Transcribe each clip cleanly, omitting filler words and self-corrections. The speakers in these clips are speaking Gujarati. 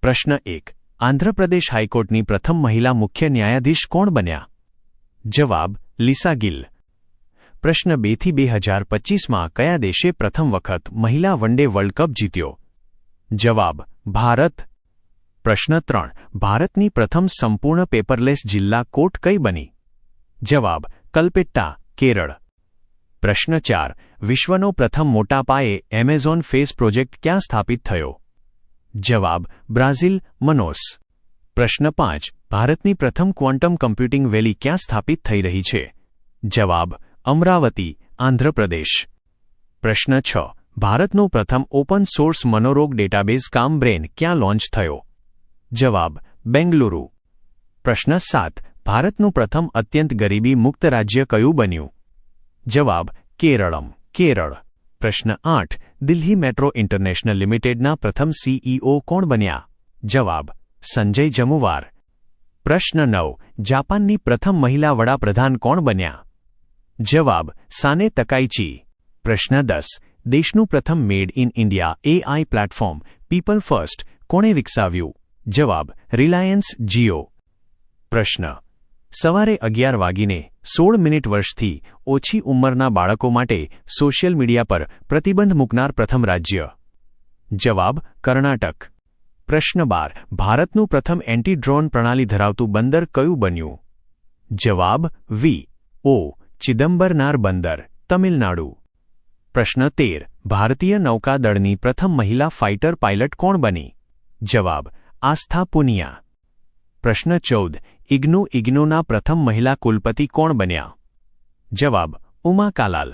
પ્રશ્ન 1. આંધ્રપ્રદેશ હાઈકોર્ટની પ્રથમ મહિલા મુખ્ય ન્યાયાધીશ કોણ બન્યા? જવાબ: લિસા ગિલ. પ્રશ્ન 2 થી 2025માં કયા દેશે પ્રથમ વખત મહિલા વનડે વર્લ્ડ કપ જીત્યો? જવાબ: ભારત. પ્રશ્ન 3. ભારતની પ્રથમ સંપૂર્ણ પેપરલેસ જિલ્લા કોર્ટ કઈ બની? જવાબ: કલ્પેટ્ટા, કેરળ. પ્રશ્ન 4. વિશ્વનો પ્રથમ મોટા પાયે એમેઝોન ફેસ પ્રોજેક્ટ ક્યાં સ્થાપિત થયો? જવાબ: બ્રાઝિલ, મનોસ. પ્રશ્ન 5. ભારતની પ્રથમ ક્વોન્ટમ કમ્પ્યુટિંગ વેલી ક્યાં સ્થાપિત થઈ રહી છે? જવાબ: અમરાવતી, આંધ્રપ્રદેશ. પ્રશ્ન 6. ભારતનો પ્રથમ ઓપન સોર્સ મનોરોગ ડેટાબેઝ કામ બ્રેન ક્યાં લોન્ચ થયો? જવાબ: બેંગલુરુ. પ્રશ્ન 7. ભારતનું પ્રથમ અત્યંત ગરીબી મુક્ત રાજ્ય કયું બન્યું? જવાબ: કેરળમ, કેરળ. પ્રશ્ન 8. દિલ્હી મેટ્રો ઇન્ટરનેશનલ લિમિટેડના પ્રથમ સીઈઓ કોણ બન્યા? જવાબ: સંજય જમુવાર. પ્રશ્ન 9. જાપાનની પ્રથમ મહિલા વડાપ્રધાન કોણ બન્યા? જવાબ: સાને તકાઇચી. પ્રશ્ન 10. દેશનું પ્રથમ made in India AI platform people first કોણે વિકસાવ્યું? જવાબ: રિલાયન્સ જીઓ. પ્રશ્ન: સવારે 11:16 વર્ષથી ઓછી ઉંમરના બાળકો માટે સોશિયલ મીડિયા પર પ્રતિબંધ મૂકનાર પ્રથમ રાજ્ય? જવાબ: કર્ણાટક. પ્રશ્ન 12. ભારતનું પ્રથમ એન્ટી ડ્રોન પ્રણાલી ધરાવતું બંદર કયું બન્યું? જવાબ: વી.ઓ. ચિદમ્બરનાર બંદર, તમિલનાડુ. પ્રશ્ન 13. ભારતીય નૌકાદળની પ્રથમ મહિલા ફાઇટર પાયલટ કોણ બની? જવાબ: આસ્થા પુનિયા. પ્રશ્ન 14. ઇગ્નુના પ્રથમ મહિલા કુલપતિ કોણ બન્યા? જવાબ: ઉમા કાલાલ.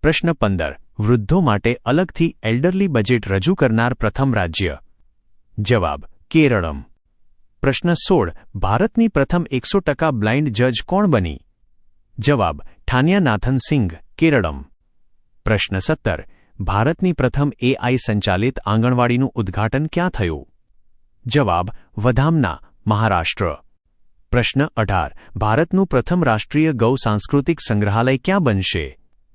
પ્રશ્ન 15. વૃદ્ધો માટે અલગથી એલ્ડરલી બજેટ રજૂ કરનાર પ્રથમ રાજ્ય? જવાબ: કેરળમ. પ્રશ્ન 16. ભારતની પ્રથમ 100% બ્લાઇન્ડ જજ કોણ બની? જવાબ: ઠાન્યા નાથન સિંઘ, કેરળમ. પ્રશ્ન 17. ભારતની પ્રથમ એઆઈ સંચાલિત આંગણવાડીનું ઉદ્ઘાટન ક્યાં થયું? જવાબ: વધામના, મહારાષ્ટ્ર. પ્રશ્ન 18. ભારતનું પ્રથમ રાષ્ટ્રીય ગૌ સાંસ્કૃતિક સંગ્રહાલય ક્યાં બનશે?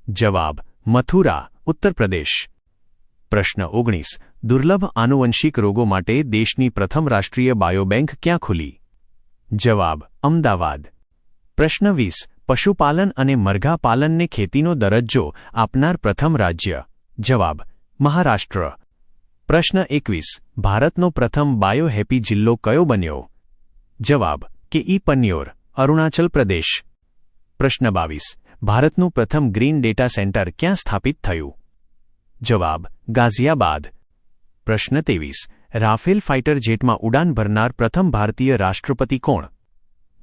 જવાબ: મથુરા, ઉત્તર પ્રદેશ. પ્રશ્ન 19. દુર્લભ આનુવંશિક રોગો માટે દેશની પ્રથમ રાષ્ટ્રીય બાયોબેંક ક્યાં ખુલી? જવાબ: અમદાવાદ. પ્રશ્ન 20. પશુપાલન અને મરઘા પાલનને ખેતીનો દરજ્જો આપનાર પ્રથમ રાજ્ય? જવાબ: મહારાષ્ટ્ર. પ્રશ્ન 21. ભારતનો પ્રથમ બાયોહેપી જિલ્લો કયો બન્યો? જવાબ: કે.ઈ.પન્યોર, અરુણાચલ પ્રદેશ. પ્રશ્ન 22. ભારતનું પ્રથમ ગ્રીન ડેટા સેન્ટર ક્યાં સ્થાપિત થયું? જવાબ: ગાઝિયાબાદ. પ્રશ્ન 23. રાફેલ ફાઇટર જેટમાં ઉડાન ભરનાર પ્રથમ ભારતીય રાષ્ટ્રપતિ કોણ?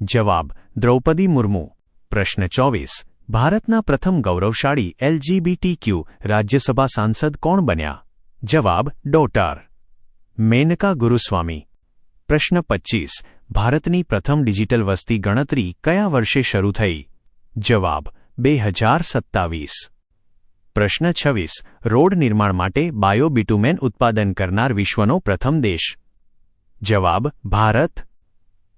જવાબ: દ્રૌપદી મુર્મુ. પ્રશ્ન 24. ભારતના પ્રથમ ગૌરવશાળી એલજીબીટીક્યુ રાજ્યસભા સાંસદ કોણ બન્યા? જવાબ: ડોટર મેનકા ગુરુસ્વામી. પ્રશ્ન 25. ભારતની પ્રથમ ડિજિટલ વસ્તી ગણતરી કયા વર્ષે શરૂ થઈ? જવાબ: 2027. પ્રશ્ન 26. રોડ નિર્માણ માટે બાયોબિટુમેન ઉત્પાદન કરનાર વિશ્વનો પ્રથમ દેશ? જવાબ: ભારત.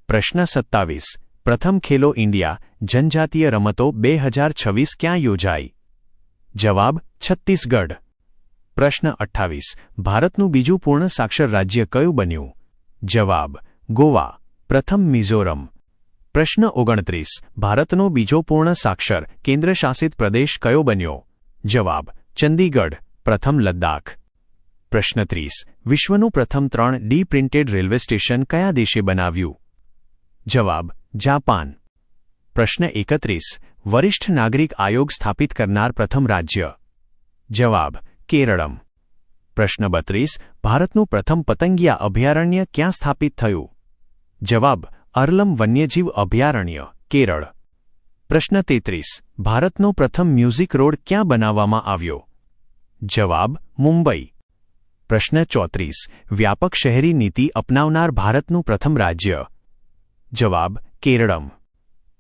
પ્રશ્ન 27. પ્રથમ ખેલો ઇન્ડિયા જનજાતીય રમતો 2026 ક્યાં યોજાઈ? જવાબ: છત્તીસગઢ. પ્રશ્ન 28. ભારતનું બીજું પૂર્ણ સાક્ષર રાજ્ય કયું બન્યું? જવાબ: ગોવા. પ્રથમ મિઝોરમ. પ્રશ્ન 29. ભારતનો બીજો પૂર્ણ સાક્ષર કેન્દ્રશાસિત પ્રદેશ કયો બન્યો? જવાબ: ચંદીગઢ. પ્રથમ લદ્દાખ. પ્રશ્ન 30. વિશ્વનું પ્રથમ 3D પ્રિન્ટેડ રેલવે સ્ટેશન કયા દેશે બનાવ્યું? જવાબ: જાપાન. પ્રશ્ન 31. વરિષ્ઠ નાગરિક આયોગ સ્થાપિત કરનાર પ્રથમ રાજ્ય? જવાબ: કેરળમ. પ્રશ્ન 32. ભારતનું પ્રથમ પતંગિયા અભયારણ્ય ક્યાં સ્થાપિત થયું? જવાબ: અરલમ વન્યજીવ અભયારણ્ય, કેરળ. પ્રશ્ન 33. ભારતનો પ્રથમ મ્યુઝિક રોડ ક્યાં બનાવવામાં આવ્યો? જવાબ: મુંબઈ. પ્રશ્ન 34. વ્યાપક શહેરી નીતિ અપનાવનાર ભારતનું પ્રથમ રાજ્ય? જવાબ: કેરળમ.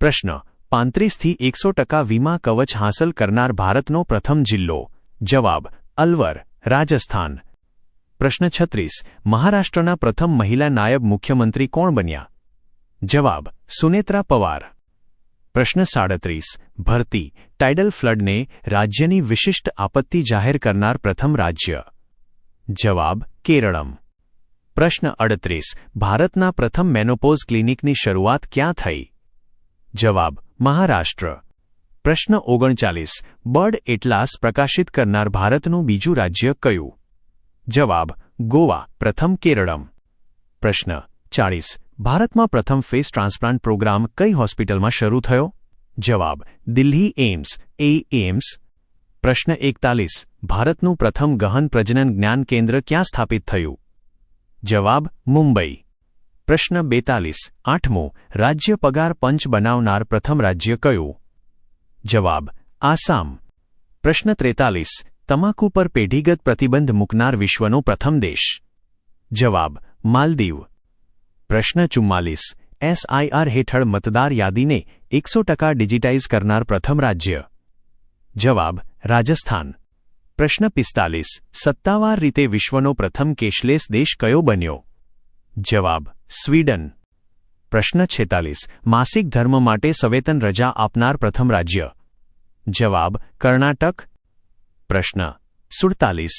પ્રશ્ન 35 થી 100% વીમા કવચ હાંસલ કરનાર ભારતનો પ્રથમ જિલ્લો? જવાબ: અલવર, રાજસ્થાન. પ્રશ્ન 36. મહારાષ્ટ્રના પ્રથમ મહિલા નાયબ મુખ્યમંત્રી કોણ બન્યા? જવાબ: સુનેત્રા પવાર. પ્રશ્ન 37. ભરતી ટાઇડલ ફ્લડને રાજ્યની વિશિષ્ટ આપત્તિ જાહેર કરનાર પ્રથમ રાજ્ય? જવાબ: કેરળમ. પ્રશ્ન 38 ભારતના પ્રથમ મેનોપોઝ ક્લિનિકની શરૂઆત ક્યાં થઈ? જવાબ મહારાષ્ટ્ર. પ્રશ્ન 39 બર્ડ એટલાસ પ્રકાશિત કરનાર ભારતનું બીજું રાજ્ય કયું? જવાબ ગોવા. પ્રથમ કેરળમ. પ્રશ્ન 40 ભારતમાં પ્રથમ ફેસ ટ્રાન્સપ્લાન્ટ પ્રોગ્રામ કઈ હોસ્પિટલમાં શરૂ થયો? જવાબ દિલ્હી એમ્સ એમ્સ. પ્રશ્ન 41 ભારતનું પ્રથમ ગહન પ્રજનન જ્ઞાન કેન્દ્ર ક્યાં સ્થાપિત થયું? જવાબ મુંબઈ. પ્રશ્ન 42 8મો રાજ્ય પગાર પંચ બનાવનાર પ્રથમ રાજ્ય કયું? જવાબ આસામ. પ્રશ્ન 43 તમાકુ પર પેઢીગત પ્રતિબંધ મૂકનાર વિશ્વનો પ્રથમ દેશ? જવાબ માલદીવ. પ્રશ્ન 44 SIR હેઠળ મતદાર યાદીને 100% ડિજિટાઇઝ કરનાર પ્રથમ રાજ્ય? જવાબ રાજસ્થાન. પ્રશ્ન 45 સત્તાવાર રીતે વિશ્વનો પ્રથમ કેશલેસ દેશ કયો બન્યો? જવાબ સ્વીડન. પ્રશ્ન 46 માસિક ધર્મ માટે સવેતન રજા આપનાર પ્રથમ રાજ્ય? જવાબ કર્ણાટક. પ્રશ્ન 47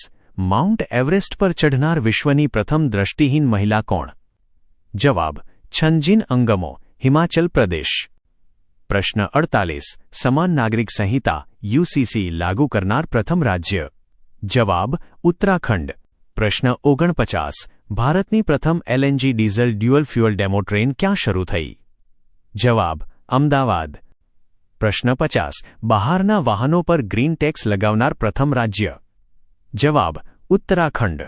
માઉન્ટ એવરેસ્ટ પર ચઢનાર વિશ્વની પ્રથમ દ્રષ્ટિહીન મહિલા કોણ? જવાબ છંજિન અંગમો, હિમાચલ પ્રદેશ. પ્રશ્ન 48 સમાન નાગરિક સંહિતા UCC લાગુ કરનાર પ્રથમ રાજ્ય? જવાબ ઉત્તરાખંડ. પ્રશ્ન 49 ભારતની પ્રથમ LNG diesel dual fuel demo train ક્યાં શરૂ થઈ? જવાબ અમદાવાદ. પ્રશ્ન 50 બહારના વાહનો પર ગ્રીન ટેક્સ લગાવનાર પ્રથમ રાજ્ય? જવાબ ઉત્તરાખંડ.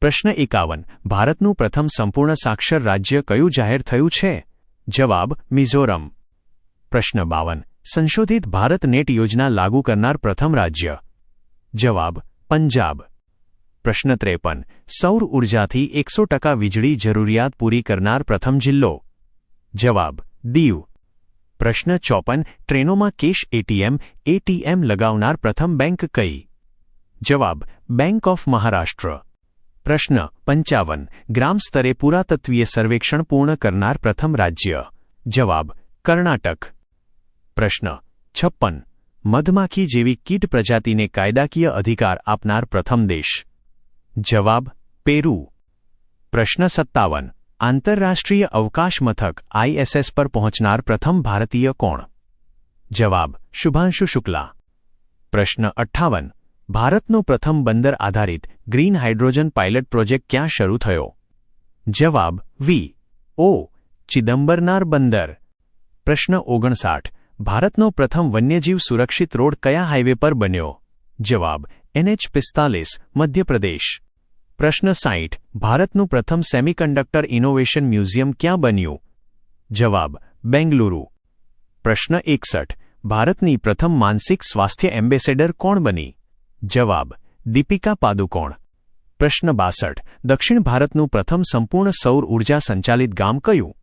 પ્રશ્ન 51 ભારતનું પ્રથમ સંપૂર્ણ સાક્ષર રાજ્ય કયું જાહેર થયું છે? જવાબ મિઝોરમ. પ્રશ્ન 52 સંશોધિત ભારત નેટ યોજના લાગુ કરનાર પ્રથમ રાજ્ય? જવાબ પંજાબ. પ્રશ્ન 53 સૌર ઉર્જાથી 100% વીજળી જરૂરિયાત પૂરી કરનાર પ્રથમ જિલ્લો? જવાબ દીવ. પ્રશ્ન 54 ટ્રેનોમાં કેશ ATM લગાવનાર પ્રથમ બેંક કઈ? જવાબ બેંક ઓફ મહારાષ્ટ્ર. પ્રશ્ન 55 ગ્રામ સ્તરે પુરાતત્વીય સર્વેક્ષણ પૂર્ણ કરનાર પ્રથમ રાજ્ય? જવાબ કર્ણાટક. પ્રશ્ન 56 મધમાખી જેવી કીટ પ્રજાતિને કાયદાકીય અધિકાર આપનાર પ્રથમ દેશ? જવાબ પેરુ. પ્રશ્ન 57 આંતરરાષ્ટ્રીય અવકાશ મથક ISS પર પહોંચનાર પ્રથમ ભારતીય કોણ? જવાબ શુભાંશુ શુક્લા. પ્રશ્ન 58 ભારતનો પ્રથમ બંદર આધારિત ગ્રીન હાઇડ્રોજન પાયલટ પ્રોજેક્ટ ક્યાં શરૂ થયો? જવાબ ચિદમ્બરનાર બંદર. પ્રશ્ન 59 ભારતનો પ્રથમ વન્યજીવ સુરક્ષિત રોડ કયા હાઇવે પર બન્યો? જવાબ NH45 મધ્યપ્રદેશ. પ્રશ્ન 60 ભારતનું પ્રથમ સેમિકન્ડક્ટર ઇનોવેશન મ્યુઝિયમ ક્યાં બન્યું? જવાબ બેંગલુરુ. પ્રશ્ન 61 ભારતની પ્રથમ માનસિક સ્વાસ્થ્ય એમ્બેસેડર કોણ બની? જવાબ દીપિકા પાદુકોણ. પ્રશ્ન 62 દક્ષિણ ભારતનું પ્રથમ સંપૂર્ણ સૌર ઉર્જા સંચાલિત ગામ કયું?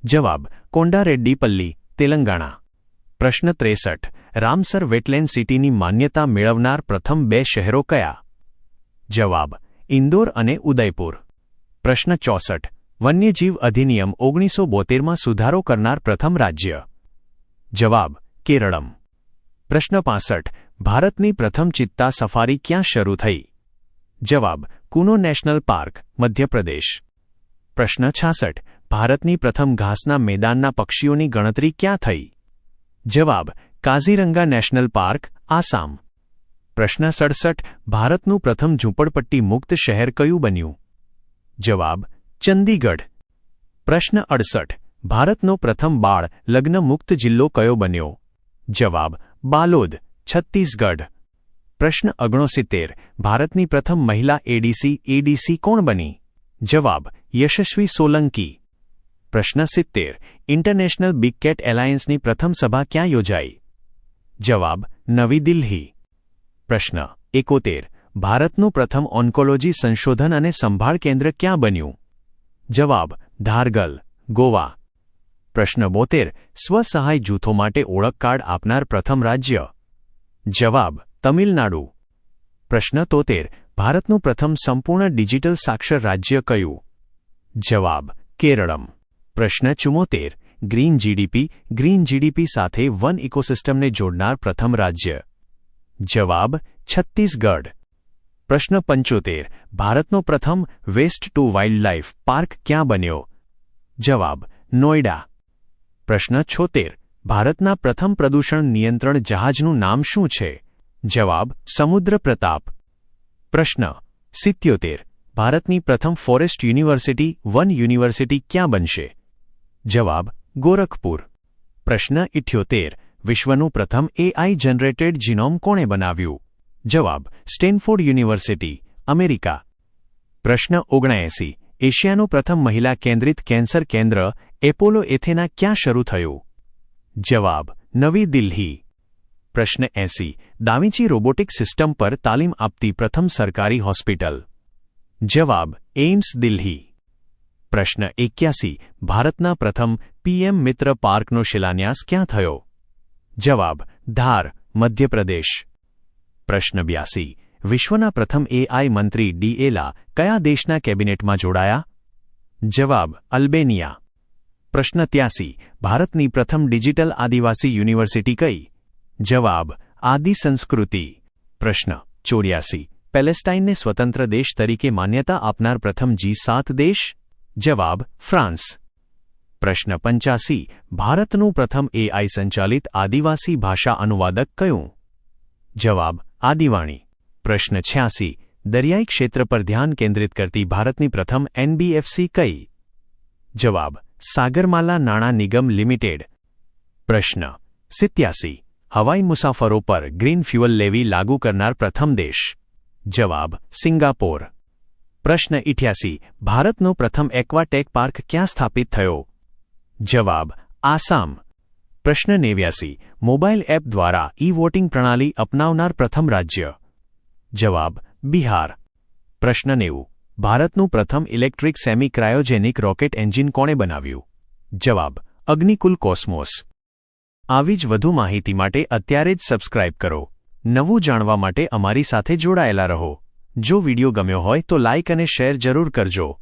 જવાબ કોંડારેડ્ડીપલ્લી, તેલંગાણા. પ્રશ્ન 63 રામસર વેટલેન્ડ સિટીની માન્યતા મેળવનાર પ્રથમ 2 શહેરો કયા? જવાબ ઇન્દોર અને ઉદયપુર. પ્રશ્ન 64 વન્યજીવ અધિનિયમ 1972માં સુધારો કરનાર પ્રથમ રાજ્ય? જવાબ કેરળમ. પ્રશ્ન 65 ભારતની પ્રથમ ચિત્તા સફારી ક્યાં શરૂ થઈ? જવાબ કુનો નેશનલ પાર્ક, મધ્યપ્રદેશ. પ્રશ્ન 66 ભારતની પ્રથમ ઘાસના મેદાનના પક્ષીઓની ગણતરી ક્યાં થઈ? જવાબ કાઝીરંગા નેશનલ પાર્ક, આસામ. પ્રશ્ન 67 ભારતનું પ્રથમ ઝૂંપડપટ્ટી મુક્ત શહેર કયું બન્યું? જવાબ ચંદીગઢ. પ્રશ્ન 68 ભારતનો પ્રથમ બાળ લગ્ન મુક્ત જિલ્લો કયો બન્યો? જવાબ બાલોદ, છત્તીસગઢ. પ્રશ્ન 69 ભારતની પ્રથમ મહિલા ADC કોણ બની? જવાબ યશસ્વી સોલંકી. પ્રશ્ન 70 ઇન્ટરનેશનલ બિગ કેટ એલાયન્સની પ્રથમ સભા ક્યાં યોજાઈ? જવાબ નવી દિલ્હી. પ્રશ્ન 71 ભારતનું પ્રથમ ઓન્કોલોજી સંશોધન અને સંભાળ કેન્દ્ર ક્યાં બન્યું? જવાબ ધારગલ, ગોવા. પ્રશ્ન 72 સ્વસહાય જૂથો માટે ઓળખ કાર્ડ આપનાર પ્રથમ રાજ્ય? જવાબ તમિલનાડુ. પ્રશ્ન 73 ભારતનું પ્રથમ સંપૂર્ણ ડિજિટલ સાક્ષર રાજ્ય કયું? જવાબ કેરળમ. પ્રશ્ન 74 ગ્રીન જીડીપી સાથે વન ઇકોસિસ્ટમને જોડનાર પ્રથમ રાજ્ય? જવાબ છત્તીસગઢ. પ્રશ્ન 75 ભારતનો પ્રથમ વેસ્ટ ટુ વાઇલ્ડલાઇફ પાર્ક ક્યાં બન્યો? જવાબ નોઈડા. પ્રશ્ન 76 ભારતના પ્રથમ પ્રદૂષણ નિયંત્રણ જહાજનું નામ શું છે? જવાબ સમુદ્ર પ્રતાપ. પ્રશ્ન 77 ભારતની પ્રથમ ફોરેસ્ટ યુનિવર્સિટી વન યુનિવર્સિટી ક્યાં બનશે? જવાબ ગોરખપુર. પ્રશ્ન 78 વિશ્વનું પ્રથમ AI જનરેટેડ જીનોમ કોણે બનાવ્યું? જવાબ સ્ટેનફોર્ડ યુનિવર્સિટી, અમેરિકા. પ્રશ્ન 79 એશિયાનું પ્રથમ મહિલા કેન્દ્રિત કેન્સર કેન્દ્ર એપોલો એથેના ક્યાં શરૂ થયું? જવાબ નવી દિલ્હી. પ્રશ્ન 80 દાવિંચી રોબોટિક સિસ્ટમ પર તાલીમ આપતી પ્રથમ સરકારી હોસ્પિટલ? જવાબ એઇમ્સ દિલ્હી. પ્રશ્ન 81 ભારતના પ્રથમ PM મિત્ર પાર્કનો શિલાન્યાસ ક્યાં થયો? જવાબ ધાર, મધ્યપ્રદેશ. પ્રશ્ન 82 વિશ્વના પ્રથમ AI મંત્રી ડીએલા કયા દેશના કેબિનેટમાં જોડાયા? જવાબ અલ્બેનિયા. પ્રશ્ન 83 ભારતની પ્રથમ ડિજિટલ આદિવાસી યુનિવર્સિટી કઈ? જવાબ આદિ સંસ્કૃતિ. પ્રશ્ન 84 પેલેસ્ટાઇનને સ્વતંત્ર દેશ તરીકે માન્યતા આપનાર પ્રથમ G7 દેશ? જવાબ ફ્રાન્સ. પ્રશ્ન 85 ભારતનું પ્રથમ AI સંચાલિત આદિવાસી ભાષા અનુવાદક કયું? જવાબ આદિવાણી. પ્રશ્ન 86 દરિયાઈ ક્ષેત્ર પર ધ્યાન કેન્દ્રિત કરતી ભારતની પ્રથમ NBFC કઈ? જવાબ સાગરમાલા નાણાં નિગમ લિમિટેડ. પ્રશ્ન 87 હવાઈ મુસાફરો પર ગ્રીન ફ્યુઅલ લેવી લાગુ કરનાર પ્રથમ દેશ? જવાબ સિંગાપોર. પ્રશ્ન 88 ભારતનો પ્રથમ એક્વાટેક પાર્ક ક્યાં સ્થાપિત થયો? જવાબ આસામ. પ્રશ્ન 89 મોબાઈલ એપ દ્વારા ઈ-વોટિંગ પ્રણાલી અપનાવનાર પ્રથમ રાજ્ય? જવાબ બિહાર. પ્રશ્ન 90 ભારતનું પ્રથમ electric semi cryogenic rocket engine કોણે બનાવ્યું? જવાબ અગ્નિકુલ કોસ્મોસ. આવી જ વધુ માહિતી માટે અત્યારે જ સબસ્ક્રાઇબ કરો. નવું જાણવા માટે અમારી સાથે જોડાયેલા રહો. જો વિડિયો ગમ્યો હોય તો લાઇક અને શેર જરૂર કરજો.